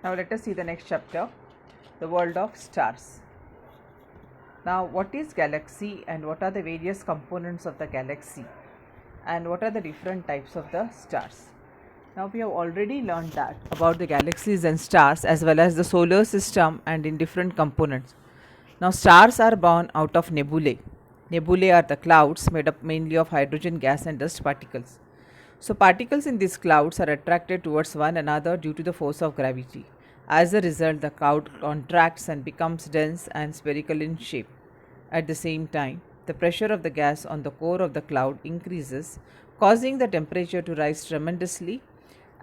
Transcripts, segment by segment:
Now let us see the next chapter, the world of stars. Now, what is galaxy and what are the various components of the galaxy and what are the different types of the stars? Now, we have already learned that about the galaxies and stars as well as the solar system and in different components. Now, stars are born out of nebulae. Nebulae are the clouds made up mainly of hydrogen gas and dust particles. So, particles in these clouds are attracted towards one another due to the force of gravity. As a result, the cloud contracts and becomes dense and spherical in shape. At the same time, the pressure of the gas on the core of the cloud increases, causing the temperature to rise tremendously,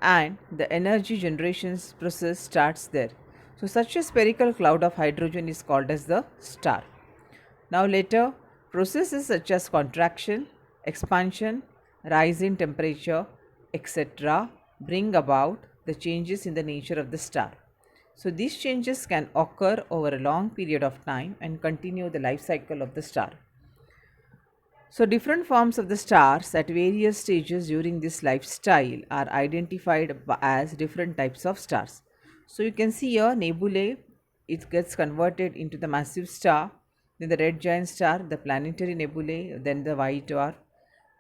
and the energy generation process starts there. So, such a spherical cloud of hydrogen is called as the star. Now, later, processes such as contraction, expansion, rise in temperature, etc., bring about the changes in the nature of the star. So, these changes can occur over a long period of time and continue the life cycle of the star. So, different forms of the stars at various stages during this lifestyle are identified as different types of stars. So, you can see here nebulae, it gets converted into the massive star, then the red giant star, the planetary nebulae, then the white dwarf,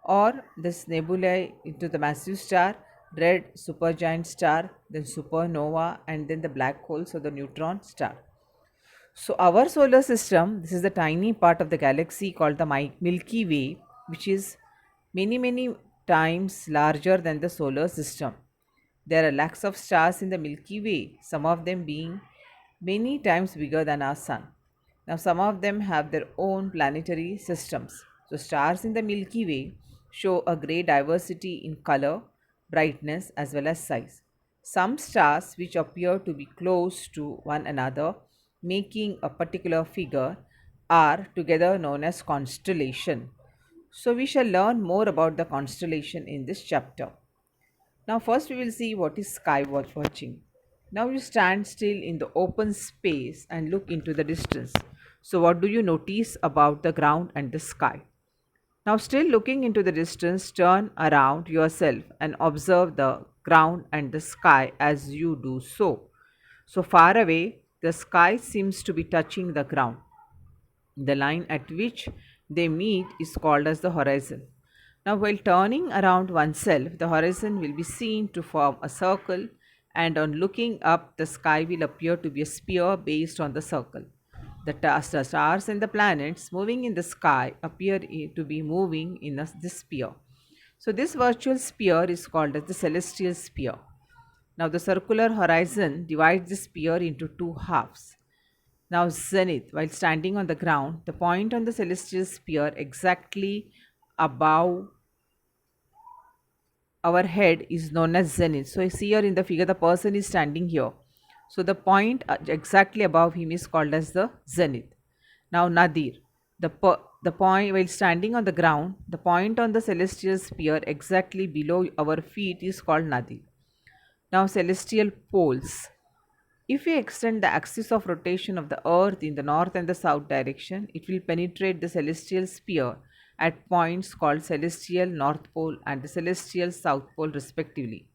or this nebulae into the massive star, red supergiant star, then supernova, and then the black holes or the neutron star. So, our solar system, this is the tiny part of the galaxy called the Milky Way, which is many times larger than the solar system. There are lakhs of stars in the Milky Way, some of them being many times bigger than our sun. Now, some of them have their own planetary systems. So, stars in the Milky Way show a great diversity in color, brightness, as well as size. Some stars, which appear to be close to one another, making a particular figure, are together known as constellation. So, we shall learn more about the constellation in this chapter. Now, first we will see what is sky watching. Now, you stand still in the open space and look into the distance. So, what do you notice about the ground and the sky? Now, still looking into the distance, turn around yourself and observe the ground and the sky as you do so. So, far away, the sky seems to be touching the ground. The line at which they meet is called as the horizon. Now, while turning around oneself, the horizon will be seen to form a circle, and on looking up, the sky will appear to be a sphere based on the circle. The stars and the planets moving in the sky appear to be moving in this sphere. So, this virtual sphere is called as the celestial sphere. Now, the circular horizon divides the sphere into two halves. Now, zenith, while standing on the ground, the point on the celestial sphere exactly above our head is known as zenith. So, I see here in the figure the person is standing here. So, the point exactly above him is called as the zenith. Now, nadir, the point while standing on the ground, the point on the celestial sphere exactly below our feet is called nadir. Now, celestial poles. If we extend the axis of rotation of the earth in the north and the south direction, it will penetrate the celestial sphere at points called celestial north pole and the celestial south pole respectively.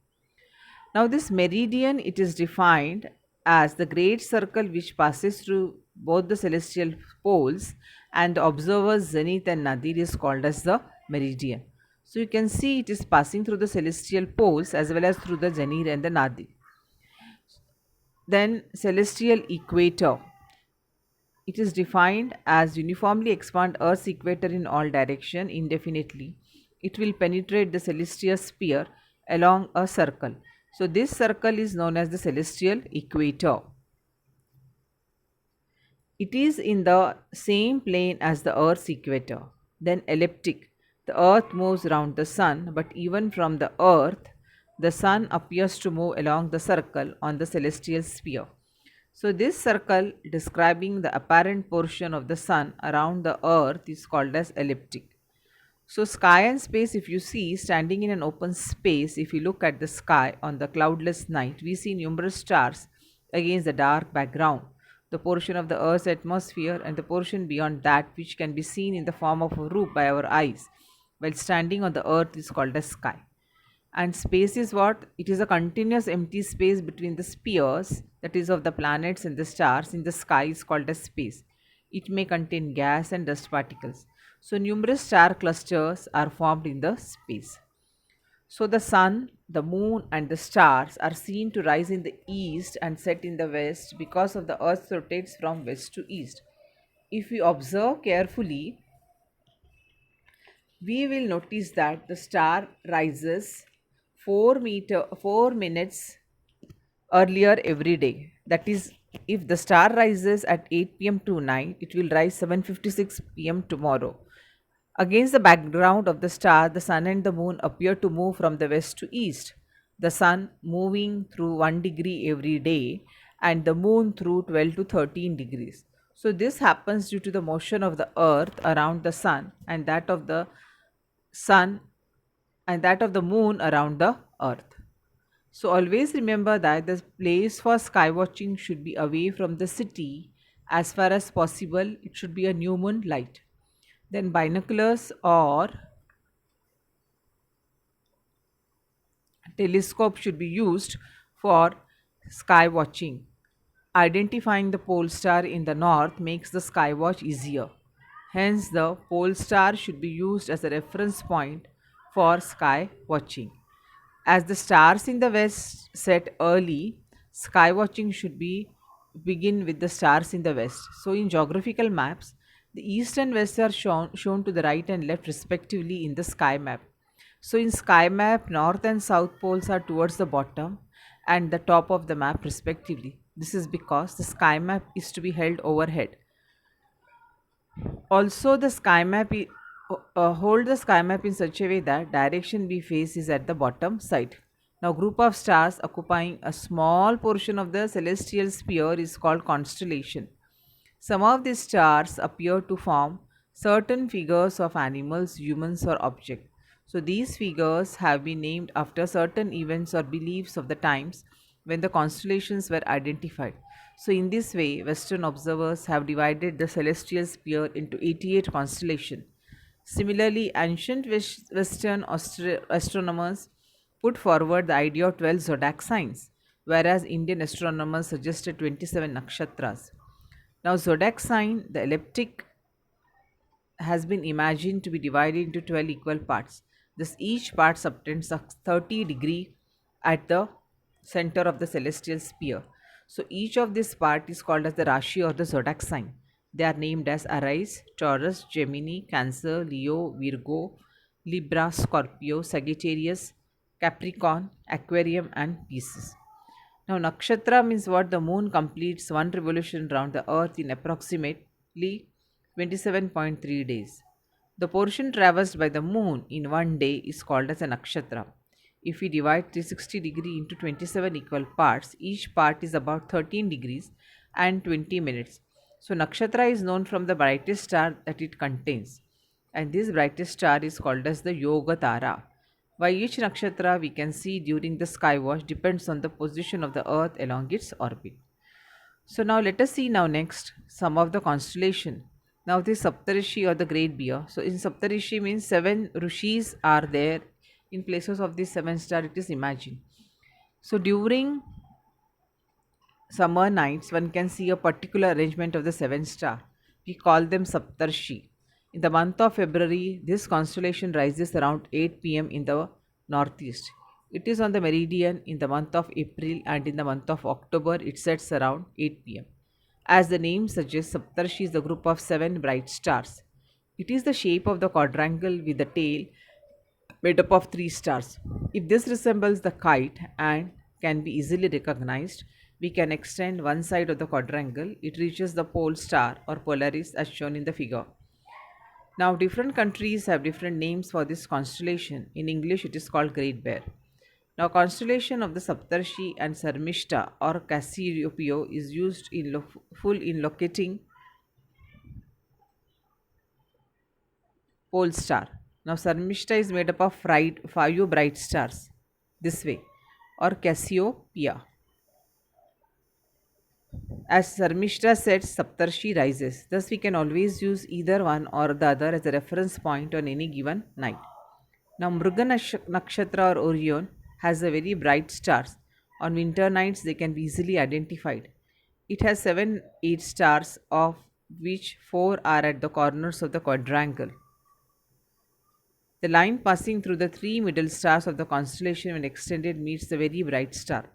Now, this meridian, it is defined as the great circle which passes through both the celestial poles, and the observer's zenith and nadir is called as the meridian. So, you can see it is passing through the celestial poles as well as through the zenith and the nadir. Then, celestial equator. It is defined as uniformly expand Earth's equator in all direction indefinitely. It will penetrate the celestial sphere along a circle. So, this circle is known as the celestial equator. It is in the same plane as the Earth's equator. Then, elliptic. The Earth moves around the Sun, but even from the Earth, the Sun appears to move along the circle on the celestial sphere. So, this circle describing the apparent portion of the Sun around the Earth is called as elliptic. So, sky and space, if you see standing in an open space, if you look at the sky on the cloudless night, we see numerous stars against the dark background. The portion of the Earth's atmosphere and the portion beyond that which can be seen in the form of a roof by our eyes while standing on the Earth is called as sky. And space is what? It is a continuous empty space between the spheres, that is, of the planets and the stars in the sky, is called as space. It may contain gas and dust particles. So, numerous star clusters are formed in the space. So, the sun, the moon, and the stars are seen to rise in the east and set in the west because of the earth rotates from west to east. If we observe carefully, we will notice that the star rises 4 minutes earlier every day. That is, if the star rises at 8 p.m. tonight, it will rise 7:56 p.m. tomorrow. Against the background of the star, the sun and the moon appear to move from the west to east. The sun moving through 1 degree every day and the moon through 12 to 13 degrees. So this happens due to the motion of the earth around the sun sun and that of the moon around the earth. So always remember that the place for sky watching should be away from the city. As far as possible, it should be a new moon light. Then binoculars or telescope should be used for sky watching. Identifying the pole star in the north makes the sky watch easier. Hence, the pole star should be used as a reference point for sky watching. As the stars in the west set early, sky watching should be begin with the stars in the west. So in geographical maps, the east and west are shown to the right and left respectively in the sky map. So in sky map, north and south poles are towards the bottom and the top of the map respectively. This is because the sky map is to be held overhead. Also, the sky map hold the sky map in such a way that direction we face is at the bottom side. Now, group of stars occupying a small portion of the celestial sphere is called constellation. Some of these stars appear to form certain figures of animals, humans, or objects. So, these figures have been named after certain events or beliefs of the times when the constellations were identified. So, in this way, Western observers have divided the celestial sphere into 88 constellations. Similarly, ancient Western astronomers put forward the idea of 12 zodiac signs, whereas Indian astronomers suggested 27 nakshatras. Now, zodiac sign, the elliptic, has been imagined to be divided into 12 equal parts. Thus, each part subtends a 30-degree at the center of the celestial sphere. So, each of this part is called as the Rashi or the zodiac sign. They are named as Aries, Taurus, Gemini, Cancer, Leo, Virgo, Libra, Scorpio, Sagittarius, Capricorn, Aquarium, and Pisces. Now, nakshatra means what? The moon completes one revolution around the earth in approximately 27.3 days. The portion traversed by the moon in one day is called as a nakshatra. If we divide 360 degree into 27 equal parts, each part is about 13 degrees and 20 minutes. So, nakshatra is known from the brightest star that it contains, and this brightest star is called as the Yoga Tara. Why each nakshatra we can see during the sky watch depends on the position of the earth along its orbit. So now let us see now next some of the constellation. Now this Saptarishi or the Great Bear. So in Saptarishi means seven rishis are there in places of this seven star. It is imagined. So during summer nights, one can see a particular arrangement of the seven star. We call them Saptarshi. In the month of February, this constellation rises around 8 p.m. in the northeast. It is on the meridian in the month of April, and in the month of October, it sets around 8 p.m. As the name suggests, Saptarshi is the group of seven bright stars. It is the shape of the quadrangle with the tail made up of three stars. If this resembles the kite and can be easily recognized, we can extend one side of the quadrangle. It reaches the pole star or Polaris as shown in the figure. Now, different countries have different names for this constellation. In English, it is called Great Bear. Now, constellation of the Saptarshi and Sarmishta or Cassiopeia is used in full in locating pole star. Now, Sarmishta is made up of five bright stars this way, or Cassiopeia. As Sarmishta sets, Saptarshi rises. Thus, we can always use either one or the other as a reference point on any given night. Now, Mruga Nakshatra or Orion has a very bright stars. On winter nights, they can be easily identified. It has 8 stars, of which 4 are at the corners of the quadrangle. The line passing through the 3 middle stars of the constellation, when extended, meets the very bright star.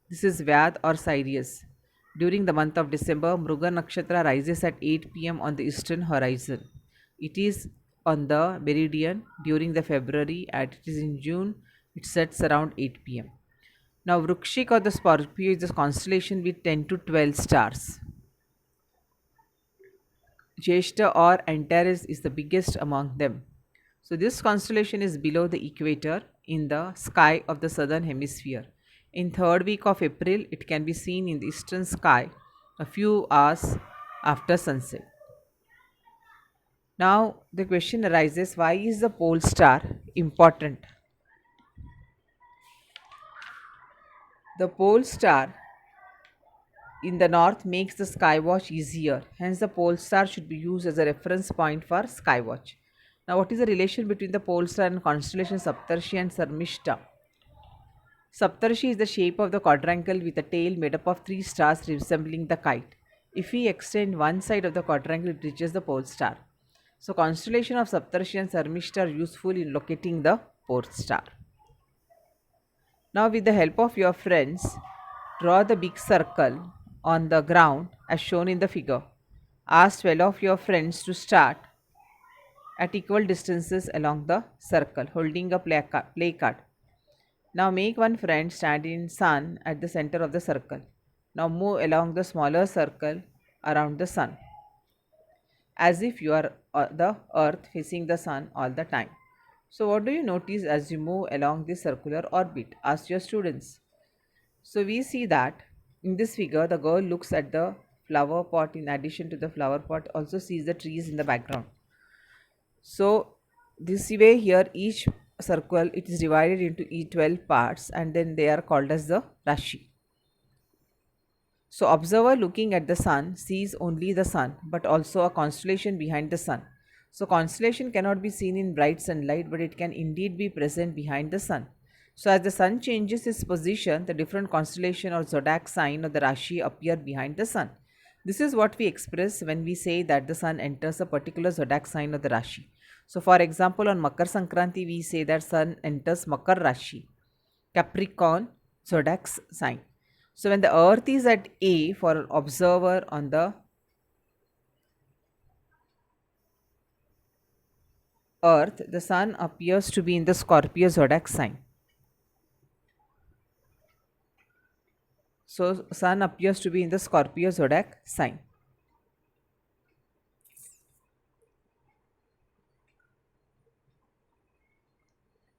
This is Vyad or Sirius. During the month of December, Mruga Nakshatra rises at 8 pm on the eastern horizon. It is on the meridian during the February, and it is in June. It sets around 8 pm. Now, Vrukshik or the Scorpio is a constellation with 10 to 12 stars. Jeshta or Antares is the biggest among them. So, this constellation is below the equator in the sky of the southern hemisphere. In third week of April, it can be seen in the eastern sky a few hours after sunset. Now, the question arises, why is the pole star important? The pole star in the north makes the sky watch easier. Hence, the pole star should be used as a reference point for sky watch. Now, what is the relation between the pole star and constellation Saptarshi and Sarmishta? Saptarshi is the shape of the quadrangle with a tail made up of 3 stars resembling the kite. If we extend one side of the quadrangle, it reaches the pole star. So, constellation of Saptarshi and Sarmishta are useful in locating the pole star. Now, with the help of your friends, draw the big circle on the ground as shown in the figure. Ask 12 of your friends to start at equal distances along the circle, holding a play card. Now make one friend stand in sun at the center of the circle. Now move along the smaller circle around the sun, as if you are the earth facing the sun all the time. So what do you notice as you move along this circular orbit? Ask your students. So we see that in this figure, the girl looks at the flower pot. In addition to the flower pot, also sees the trees in the background. So this way here, each circle, it is divided into 12 parts, and then they are called as the Rashi. So observer looking at the sun sees only the sun, but also a constellation behind the sun. So constellation cannot be seen in bright sunlight, but it can indeed be present behind the sun. So as the sun changes its position, the different constellation or zodiac sign or the Rashi appear behind the sun. This is what we express when we say that the sun enters a particular zodiac sign of the Rashi. So for example, on Makar Sankranti, we say that sun enters Makar Rashi, Capricorn zodiac sign. So when the earth is at A for an observer on the earth, the sun appears to be in the Scorpio zodiac sign. So sun appears to be in the Scorpio zodiac sign.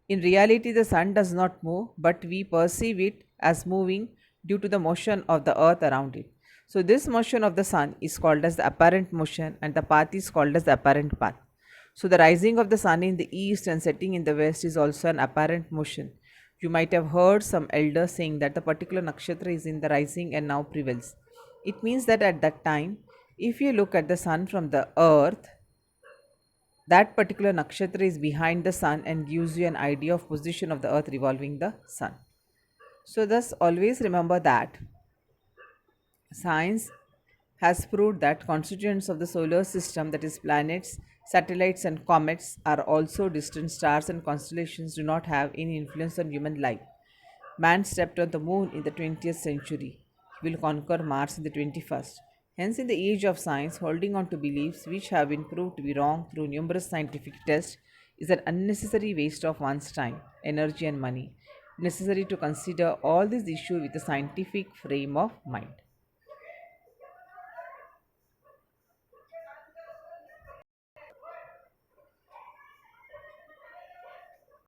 In reality, the sun does not move, but we perceive it as moving due to the motion of the earth around it. So this motion of the sun is called as the apparent motion, and the path is called as the apparent path. So the rising of the sun in the east and setting in the west is also an apparent motion. You might have heard some elders saying that the particular nakshatra is in the rising and now prevails. It means that at that time, if you look at the sun from the earth, that particular nakshatra is behind the sun and gives you an idea of position of the earth revolving the sun. So thus always remember that science has proved that constituents of the solar system, that is planets, satellites and comets, are also distant stars, and constellations do not have any influence on human life. Man stepped on the moon in the 20th century. He will conquer Mars in the 21st. Hence, in the age of science, holding on to beliefs which have been proved to be wrong through numerous scientific tests is an unnecessary waste of one's time, energy, and money. Necessary to consider all these issues with a scientific frame of mind.